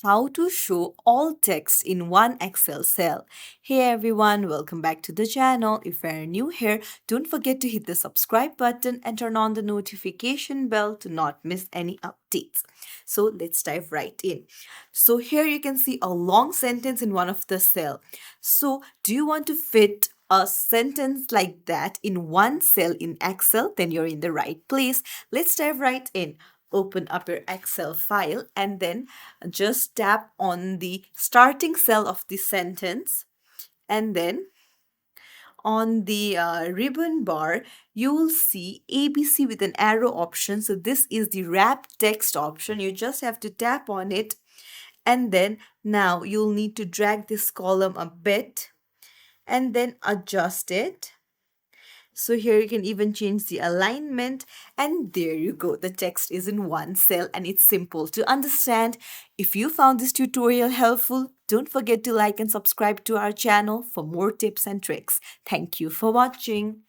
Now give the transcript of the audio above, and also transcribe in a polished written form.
how to show all text in one Excel cell. Hey everyone, welcome back to the channel. If you're new here, don't forget to hit the subscribe button and turn on the notification bell to not miss any updates. So let's dive right in. So here you can see a long sentence in one of the cell. So do you want to fit a sentence like that in one cell in Excel? Then you're in the right place. Let's dive right in. Open up your Excel file and then just tap on the starting cell of the sentence, and then on the ribbon bar you will see ABC with an arrow option. So this is the wrap text option. You just have to tap on it, and then now you'll need to drag this column a bit and then adjust it. So here you can even change the alignment, and there you go. The text is in one cell and it's simple to understand. If you found this tutorial helpful, don't forget to like and subscribe to our channel for more tips and tricks. Thank you for watching.